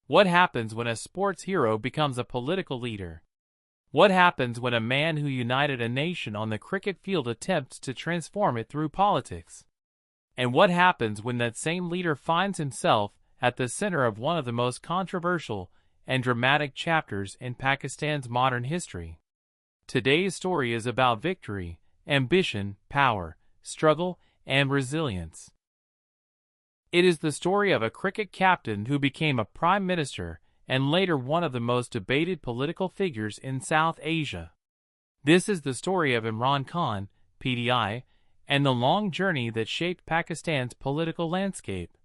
What happens when a sports hero becomes a political leader? What happens when a man who united a nation on the cricket field attempts to transform it through politics? And what happens when that same leader finds himself at the center of one of the most controversial and dramatic chapters in Pakistan's modern history? Today's story is about victory, ambition, power, struggle, and resilience. It is the story of a cricket captain who became a prime minister and later one of the most debated political figures in South Asia. This is the story of Imran Khan, PTI, and the long journey that shaped Pakistan's political landscape.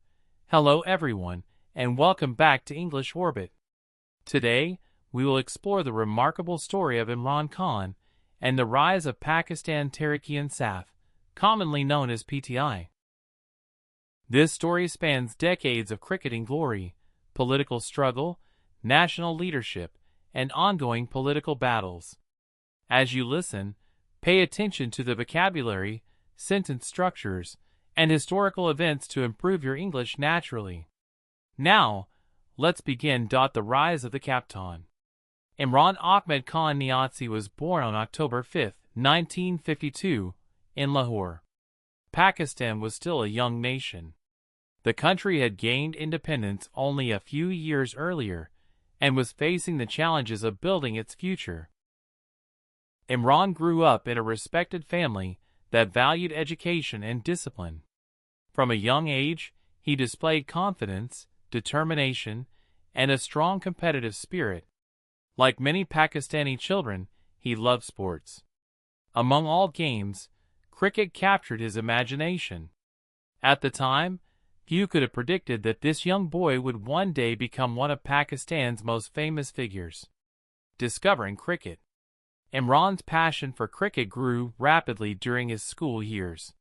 Hello everyone, and welcome back to English Orbit. Today, we will explore the remarkable story of Imran Khan and the rise of Pakistan Tehreek-e-Insaf, commonly known as PTI. This story spans decades of cricketing glory, political struggle, national leadership, and ongoing political battles. As you listen, pay attention to the vocabulary, sentence structures, and historical events to improve your English naturally. Now, let's begin. The rise of the Captain. Imran Ahmed Khan Niazi was born on October 5, 1952, in Lahore. Pakistan was still a young nation. The country had gained independence only a few years earlier and was facing the challenges of building its future. Imran grew up in a respected family that valued education and discipline. From a young age, he displayed confidence, determination, and a strong competitive spirit. Like many Pakistani children, he loved sports. Among all games, cricket captured his imagination. At the time, few could have predicted that this young boy would one day become one of Pakistan's most famous figures. Discovering cricket. Imran's passion for cricket grew rapidly during his school years.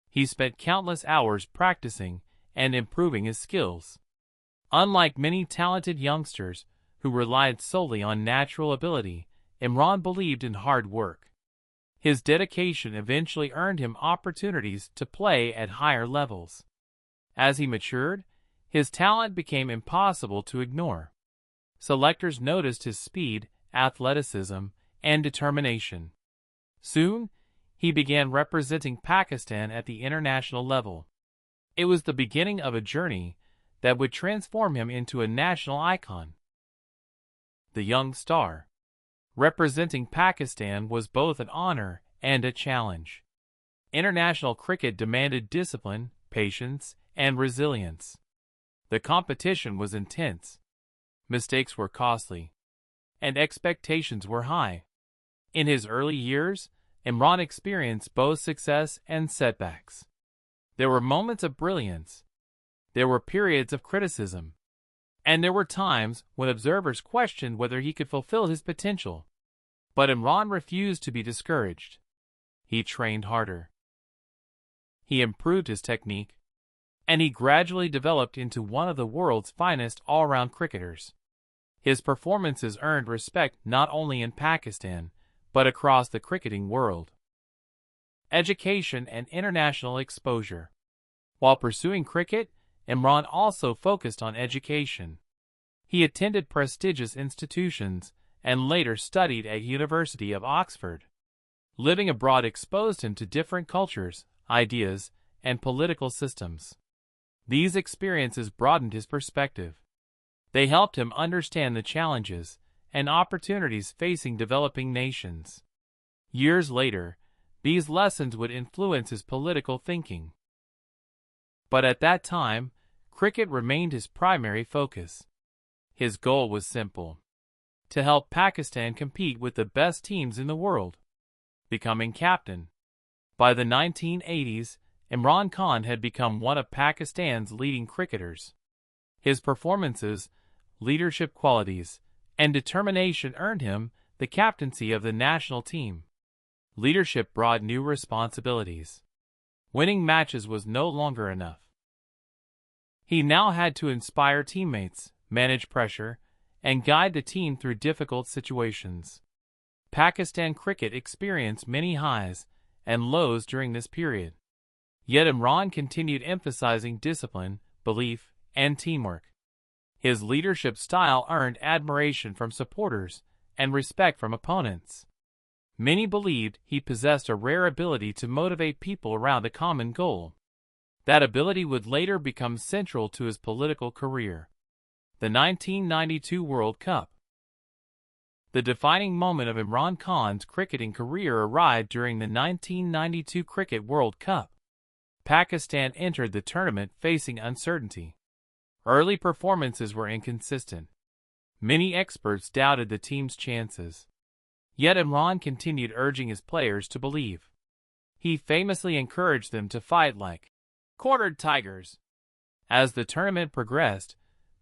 He spent countless hours practicing and improving his skills. Unlike many talented youngsters who relied solely on natural ability, Imran believed in hard work. His dedication eventually earned him opportunities to play at higher levels. As he matured, his talent became impossible to ignore. Selectors noticed his speed, athleticism, and determination. Soon, he began representing Pakistan at the international level. It was the beginning of a journey that would transform him into a national icon. The young star. Representing Pakistan was both an honor and a challenge. International cricket demanded discipline, patience, and resilience. The competition was intense. Mistakes were costly, and expectations were high. In his early years, Imran experienced both success and setbacks. There were moments of brilliance. There were periods of criticism. And there were times when observers questioned whether he could fulfill his potential. But Imran refused to be discouraged. He trained harder. He improved his technique, and he gradually developed into one of the world's finest all-round cricketers. His performances earned respect not only in Pakistan, but across the cricketing world. Education and international exposure. While pursuing cricket, Imran also focused on education. He attended prestigious institutions and later studied at University of Oxford. Living abroad exposed him to different cultures, ideas, and political systems. These experiences broadened his perspective. They helped him understand the challenges and opportunities facing developing nations. Years later, these lessons would influence his political thinking. But at that time, cricket remained his primary focus. His goal was simple: to help Pakistan compete with the best teams in the world. Becoming captain. By the 1980s, Imran Khan had become one of Pakistan's leading cricketers. His performances, leadership qualities, and determination earned him the captaincy of the national team. Leadership brought new responsibilities. Winning matches was no longer enough. He now had to inspire teammates, manage pressure, and guide the team through difficult situations. Pakistan cricket experienced many highs and lows during this period. Yet Imran continued emphasizing discipline, belief, and teamwork. His leadership style earned admiration from supporters and respect from opponents. Many believed he possessed a rare ability to motivate people around a common goal. That ability would later become central to his political career. The 1992 World Cup. The defining moment of Imran Khan's cricketing career arrived during the 1992 Cricket World Cup. Pakistan entered the tournament facing uncertainty. Early performances were inconsistent. Many experts doubted the team's chances. Yet Imran continued urging his players to believe. He famously encouraged them to fight like quartered tigers. As the tournament progressed,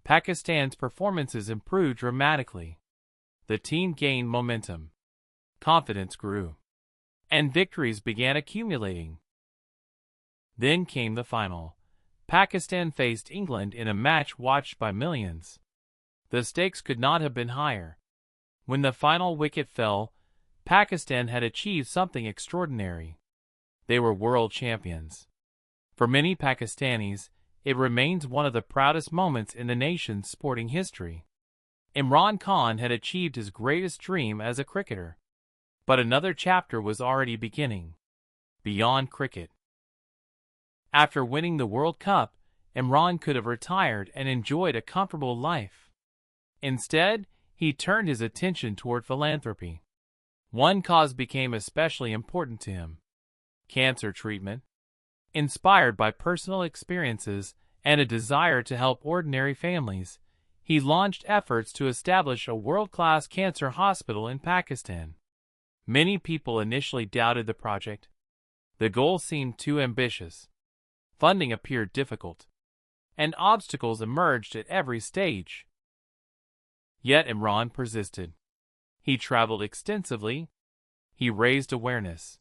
Pakistan's performances improved dramatically. The team gained momentum. Confidence grew. And victories began accumulating. Then came the final. Pakistan faced England in a match watched by millions. The stakes could not have been higher. When the final wicket fell, Pakistan had achieved something extraordinary. They were world champions. For many Pakistanis, it remains one of the proudest moments in the nation's sporting history. Imran Khan had achieved his greatest dream as a cricketer. But another chapter was already beginning. Beyond cricket. After winning the World Cup, Imran could have retired and enjoyed a comfortable life. Instead, he turned his attention toward philanthropy. One cause became especially important to him: cancer treatment. Inspired by personal experiences and a desire to help ordinary families, he launched efforts to establish a world-class cancer hospital in Pakistan. Many people initially doubted the project. The goal seemed too ambitious. Funding appeared difficult, and obstacles emerged at every stage. Yet Imran persisted. He traveled extensively, he raised awareness,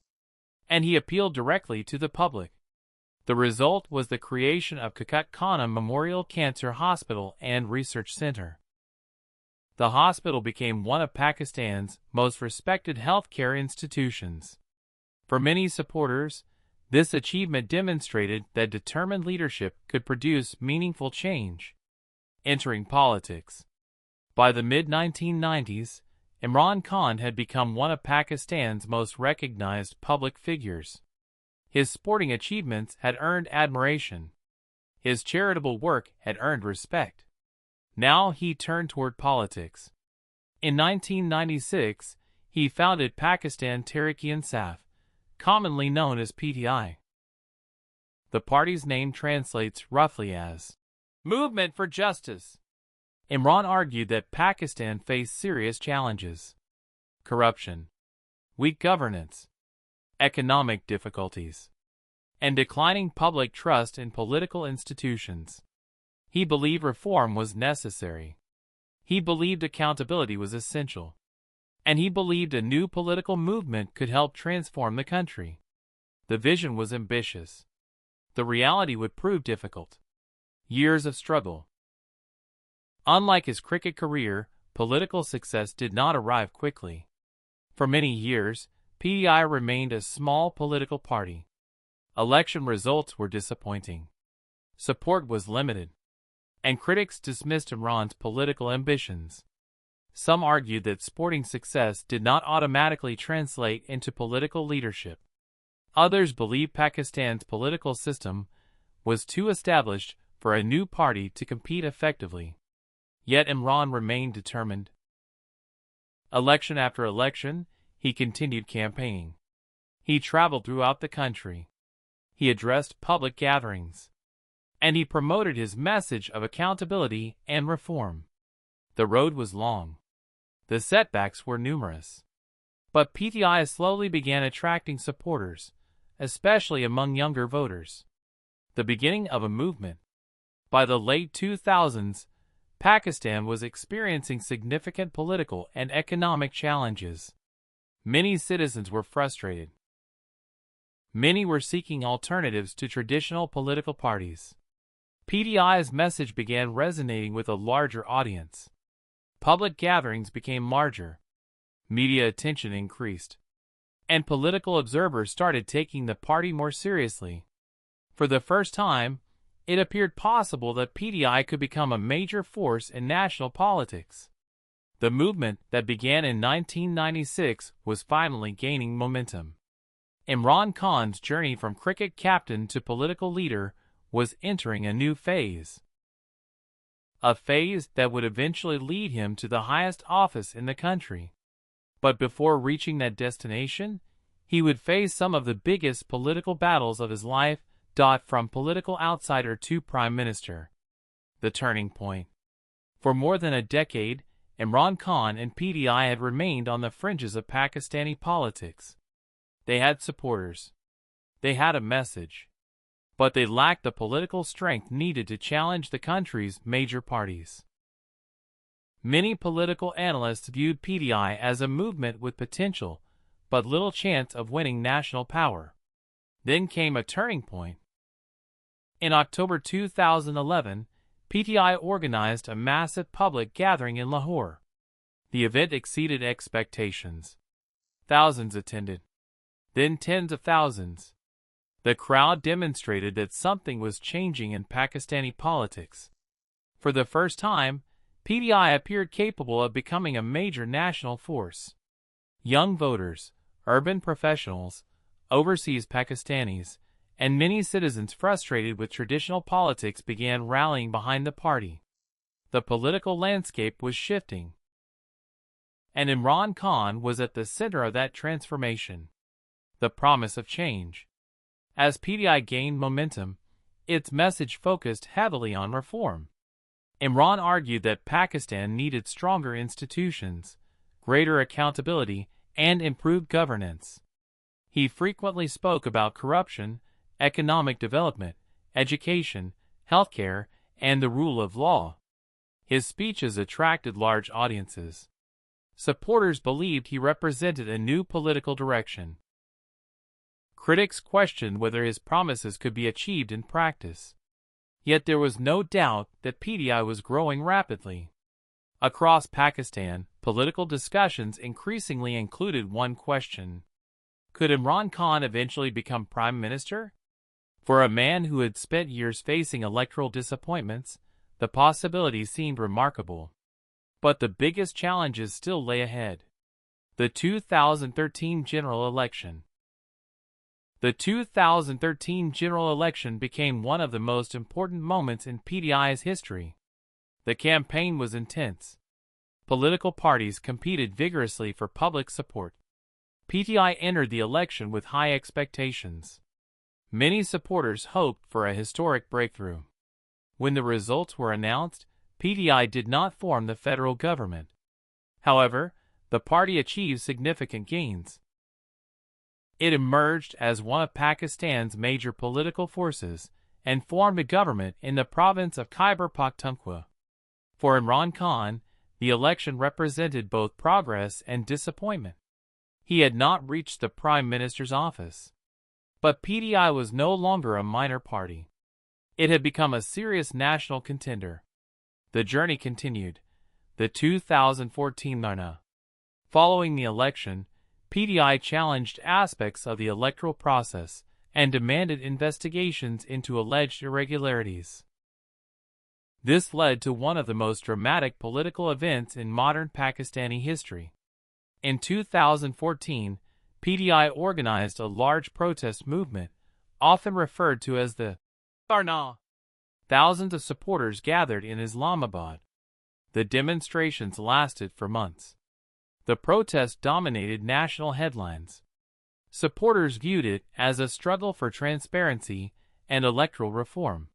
and he appealed directly to the public. The result was the creation of Kakat Khana Memorial Cancer Hospital and Research Center. The hospital became one of Pakistan's most respected healthcare institutions. For many supporters, this achievement demonstrated that determined leadership could produce meaningful change. Entering politics. By the mid-1990s, Imran Khan had become one of Pakistan's most recognized public figures. His sporting achievements had earned admiration. His charitable work had earned respect. Now he turned toward politics. In 1996, he founded Pakistan Tehreek-e-Insaf, commonly known as PTI. The party's name translates roughly as Movement for Justice. Imran argued that Pakistan faced serious challenges: corruption, weak governance, economic difficulties, and declining public trust in political institutions. He believed reform was necessary. He believed accountability was essential. And he believed a new political movement could help transform the country. The vision was ambitious. The reality would prove difficult. Years of struggle. Unlike his cricket career, political success did not arrive quickly. For many years, PTI remained a small political party. Election results were disappointing. Support was limited. And critics dismissed Imran's political ambitions. Some argued that sporting success did not automatically translate into political leadership. Others believed Pakistan's political system was too established for a new party to compete effectively. Yet Imran remained determined. Election after election, he continued campaigning. He traveled throughout the country. He addressed public gatherings. And he promoted his message of accountability and reform. The road was long. The setbacks were numerous. But PTI slowly began attracting supporters, especially among younger voters. The beginning of a movement. By the late 2000s, Pakistan was experiencing significant political and economic challenges. Many citizens were frustrated. Many were seeking alternatives to traditional political parties. PTI's message began resonating with a larger audience. Public gatherings became larger. Media attention increased. And political observers started taking the party more seriously. For the first time, it appeared possible that PTI could become a major force in national politics. The movement that began in 1996 was finally gaining momentum. Imran Khan's journey from cricket captain to political leader was entering a new phase. A phase that would eventually lead him to the highest office in the country. But before reaching that destination, he would face some of the biggest political battles of his life, from political outsider to prime minister. The turning point. For more than a decade, Imran Khan and PTI had remained on the fringes of Pakistani politics. They had supporters. They had a message. But they lacked the political strength needed to challenge the country's major parties. Many political analysts viewed PTI as a movement with potential, but little chance of winning national power. Then came a turning point. In October 2011, PTI organized a massive public gathering in Lahore. The event exceeded expectations. Thousands attended. Then tens of thousands. The crowd demonstrated that something was changing in Pakistani politics. For the first time, PTI appeared capable of becoming a major national force. Young voters, urban professionals, overseas Pakistanis, and many citizens frustrated with traditional politics began rallying behind the party. The political landscape was shifting. And Imran Khan was at the center of that transformation. The promise of change. As PTI gained momentum, its message focused heavily on reform. Imran argued that Pakistan needed stronger institutions, greater accountability, and improved governance. He frequently spoke about corruption, economic development, education, healthcare, and the rule of law. His speeches attracted large audiences. Supporters believed he represented a new political direction. Critics questioned whether his promises could be achieved in practice. Yet there was no doubt that PTI was growing rapidly. Across Pakistan, political discussions increasingly included one question. Could Imran Khan eventually become prime minister? For a man who had spent years facing electoral disappointments, the possibility seemed remarkable. But the biggest challenges still lay ahead. The 2013 general election. The 2013 general election became one of the most important moments in PTI's history. The campaign was intense. Political parties competed vigorously for public support. PTI entered the election with high expectations. Many supporters hoped for a historic breakthrough. When the results were announced, PTI did not form the federal government. However, the party achieved significant gains. It emerged as one of Pakistan's major political forces and formed a government in the province of Khyber Pakhtunkhwa. For Imran Khan, the election represented both progress and disappointment. He had not reached the prime minister's office. But PTI was no longer a minor party. It had become a serious national contender. The journey continued. The 2014 Larna. Following the election, PTI challenged aspects of the electoral process and demanded investigations into alleged irregularities. This led to one of the most dramatic political events in modern Pakistani history. In 2014, PTI organized a large protest movement, often referred to as the Dharna. Thousands of supporters gathered in Islamabad. The demonstrations lasted for months. The protest dominated national headlines. Supporters viewed it as a struggle for transparency and electoral reform.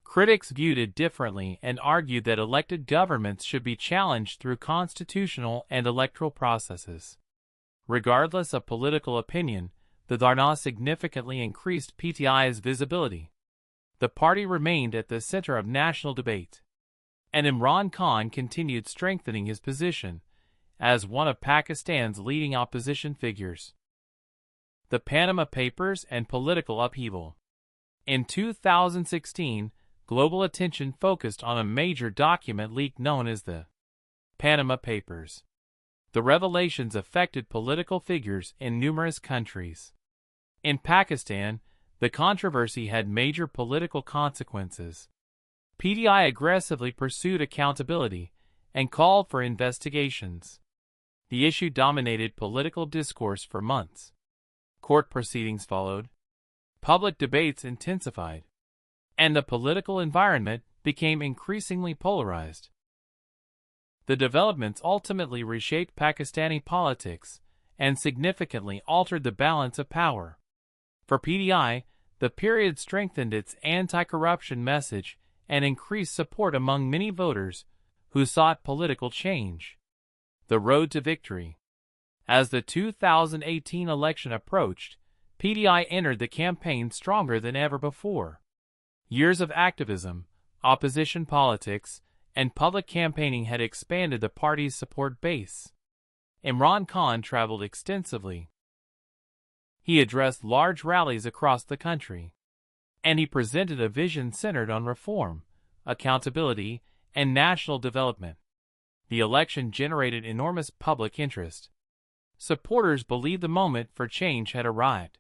Critics viewed it differently and argued that elected governments should be challenged through constitutional and electoral processes. Regardless of political opinion, the Dharna significantly increased PTI's visibility. The party remained at the center of national debate. And Imran Khan continued strengthening his position as one of Pakistan's leading opposition figures. The Panama Papers and political upheaval. In 2016, global attention focused on a major document leak known as the Panama Papers. The revelations affected political figures in numerous countries. In Pakistan, The controversy had major political consequences. PDI aggressively pursued accountability and called for investigations. The issue dominated political discourse for months. Court proceedings followed. Public debates intensified. And the political environment became increasingly polarized. The developments ultimately reshaped Pakistani politics and significantly altered the balance of power. For PDI, the period strengthened its anti-corruption message and increased support among many voters who sought political change. The road to victory. As the 2018 election approached, PDI entered the campaign stronger than ever before. Years of activism, opposition politics, and public campaigning had expanded the party's support base. Imran Khan traveled extensively. He addressed large rallies across the country, and he presented a vision centered on reform, accountability, and national development. The election generated enormous public interest. Supporters believed the moment for change had arrived.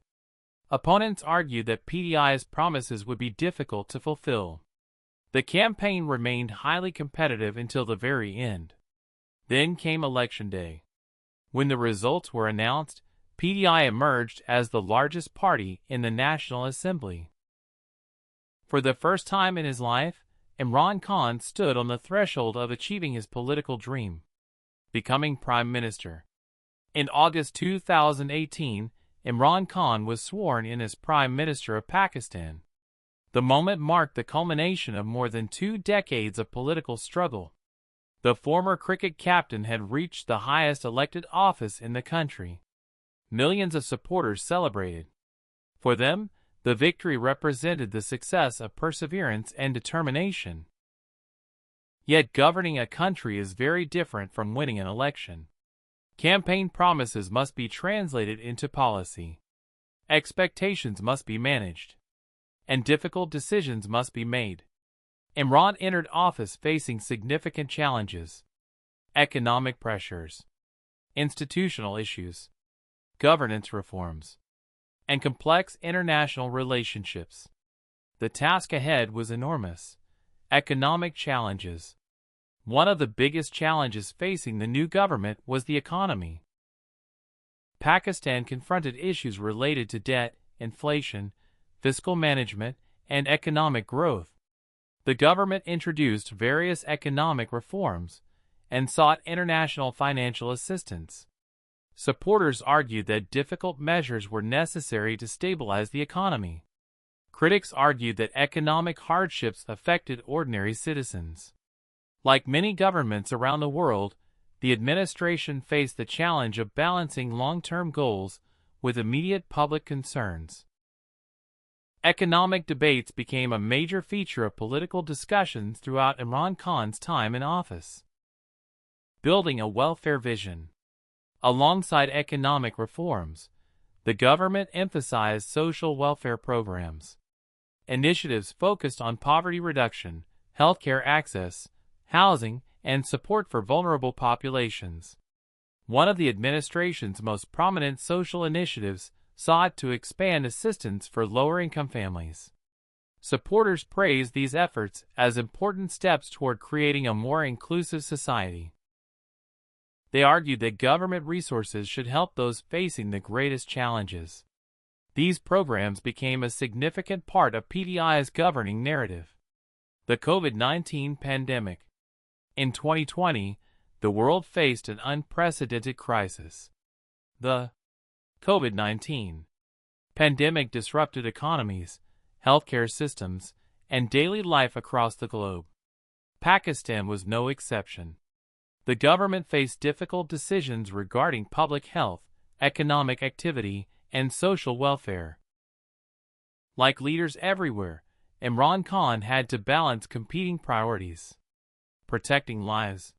Opponents argued that PDI's promises would be difficult to fulfill. The campaign remained highly competitive until the very end. Then came Election Day. When the results were announced, PDI emerged as the largest party in the National Assembly. For the first time in his life, Imran Khan stood on the threshold of achieving his political dream, becoming Prime Minister. In August 2018, Imran Khan was sworn in as Prime Minister of Pakistan. The moment marked the culmination of more than 2 decades of political struggle. The former cricket captain had reached the highest elected office in the country. Millions of supporters celebrated. For them, the victory represented the success of perseverance and determination. Yet governing a country is very different from winning an election. Campaign promises must be translated into policy. Expectations must be managed. And difficult decisions must be made. Imran entered office facing significant challenges: economic pressures, institutional issues, governance reforms, and complex international relationships. The task ahead was enormous. Economic challenges. One of the biggest challenges facing the new government was the economy. Pakistan confronted issues related to debt, inflation, fiscal management, and economic growth. The government introduced various economic reforms and sought international financial assistance. Supporters argued that difficult measures were necessary to stabilize the economy. Critics argued that economic hardships affected ordinary citizens. Like many governments around the world, the administration faced the challenge of balancing long-term goals with immediate public concerns. Economic debates became a major feature of political discussions throughout Imran Khan's time in office. Building a welfare vision. Alongside economic reforms, the government emphasized social welfare programs. Initiatives focused on poverty reduction, healthcare access, housing, and support for vulnerable populations. One of the administration's most prominent social initiatives sought to expand assistance for lower-income families. Supporters praised these efforts as important steps toward creating a more inclusive society. They argued that government resources should help those facing the greatest challenges. These programs became a significant part of PDI's governing narrative. The COVID-19 pandemic. In 2020, the world faced an unprecedented crisis. The COVID-19 pandemic disrupted economies, healthcare systems, and daily life across the globe. Pakistan was no exception. The government faced difficult decisions regarding public health, economic activity, and social welfare. Like leaders everywhere, Imran Khan had to balance competing priorities: protecting lives,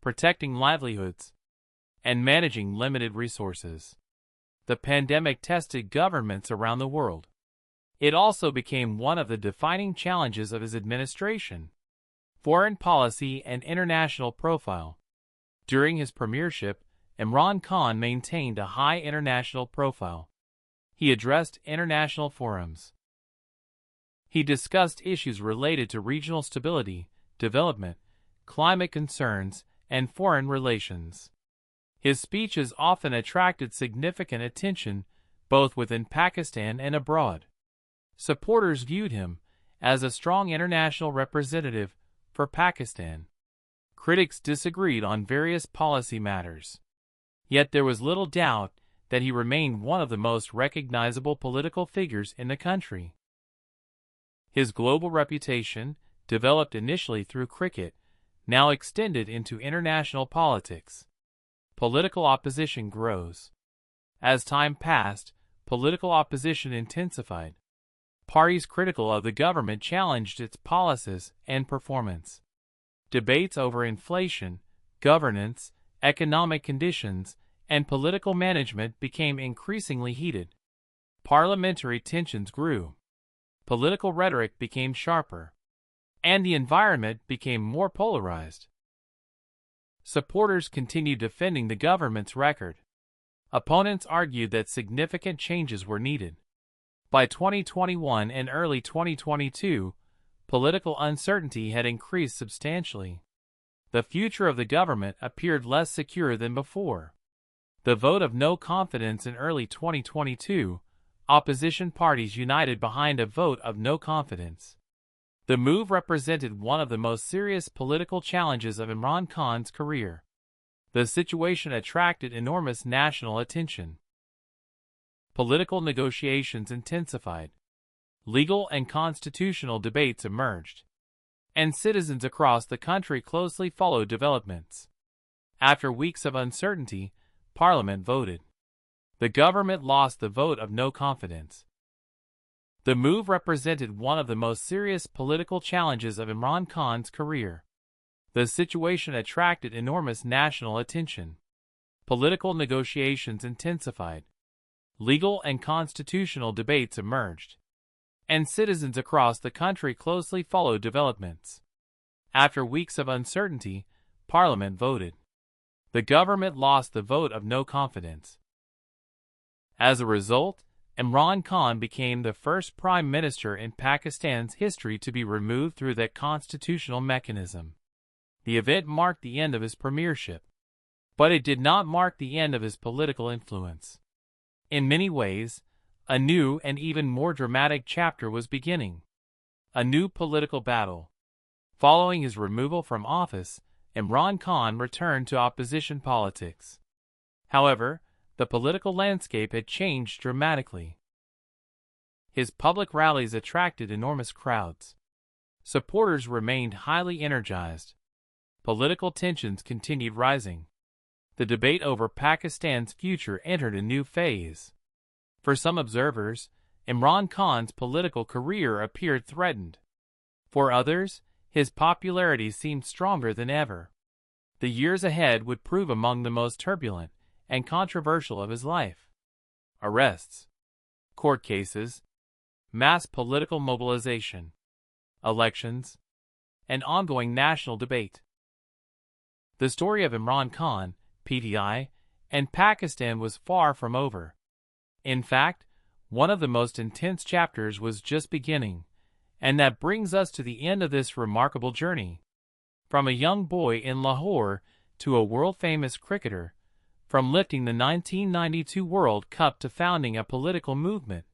protecting livelihoods, and managing limited resources. The pandemic tested governments around the world. It also became one of the defining challenges of his administration: foreign policy and international profile. During his premiership, Imran Khan maintained a high international profile. He addressed international forums. He discussed issues related to regional stability, development, climate concerns, and foreign relations. His speeches often attracted significant attention, both within Pakistan and abroad. Supporters viewed him as a strong international representative for Pakistan. Critics disagreed on various policy matters. Yet there was little doubt that he remained one of the most recognizable political figures in the country. His global reputation, developed initially through cricket, now extended into international politics. Political opposition grows. As time passed, political opposition intensified. Parties critical of the government challenged its policies and performance. Debates over inflation, governance, economic conditions, and political management became increasingly heated. Parliamentary tensions grew. Political rhetoric became sharper. And the environment became more polarized. Supporters continued defending the government's record. Opponents argued that significant changes were needed. By 2021 and early 2022, political uncertainty had increased substantially. The future of the government appeared less secure than before. The vote of no confidence in early 2022, opposition parties united behind a vote of no confidence. The move represented one of the most serious political challenges of Imran Khan's career. The situation attracted enormous national attention. Political negotiations intensified. Legal and constitutional debates emerged. And citizens across the country closely followed developments. After weeks of uncertainty, Parliament voted. The government lost the vote of no confidence. The move represented one of the most serious political challenges of Imran Khan's career. The situation attracted enormous national attention. Political negotiations intensified. Legal and constitutional debates emerged. And citizens across the country closely followed developments. After weeks of uncertainty, Parliament voted. The government lost the vote of no confidence. As a result, Imran Khan became the first prime minister in Pakistan's history to be removed through that constitutional mechanism. The event marked the end of his premiership. But it did not mark the end of his political influence. In many ways, a new and even more dramatic chapter was beginning. A new political battle. Following his removal from office, Imran Khan returned to opposition politics. However, the political landscape had changed dramatically. His public rallies attracted enormous crowds. Supporters remained highly energized. Political tensions continued rising. The debate over Pakistan's future entered a new phase. For some observers, Imran Khan's political career appeared threatened. For others, his popularity seemed stronger than ever. The years ahead would prove among the most turbulent and controversial of his life. Arrests, court cases, mass political mobilization, elections, and ongoing national debate. The story of Imran Khan, PTI, and Pakistan was far from over. In fact, one of the most intense chapters was just beginning, and that brings us to the end of this remarkable journey. From a young boy in Lahore to a world-famous cricketer, from lifting the 1992 World Cup to founding a political movement,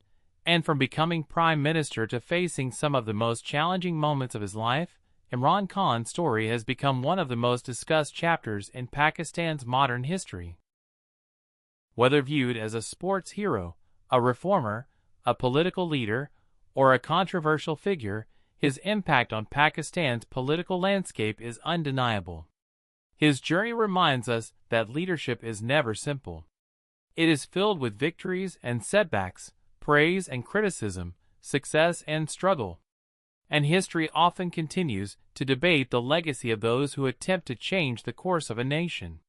and from becoming prime minister to facing some of the most challenging moments of his life, Imran Khan's story has become one of the most discussed chapters in Pakistan's modern history. Whether viewed as a sports hero, a reformer, a political leader, or a controversial figure, his impact on Pakistan's political landscape is undeniable. His journey reminds us that leadership is never simple. It is filled with victories and setbacks, praise and criticism, success and struggle. And history often continues to debate the legacy of those who attempt to change the course of a nation.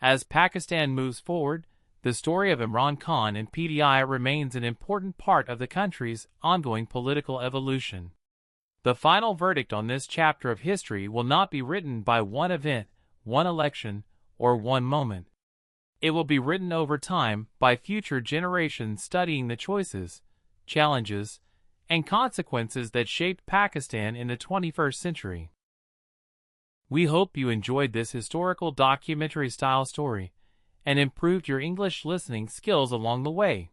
As Pakistan moves forward, the story of Imran Khan and PTI remains an important part of the country's ongoing political evolution. The final verdict on this chapter of history will not be written by one event, one election, or one moment. It will be written over time by future generations studying the choices, challenges, and consequences that shaped Pakistan in the 21st century. We hope you enjoyed this historical documentary-style story and improved your English listening skills along the way.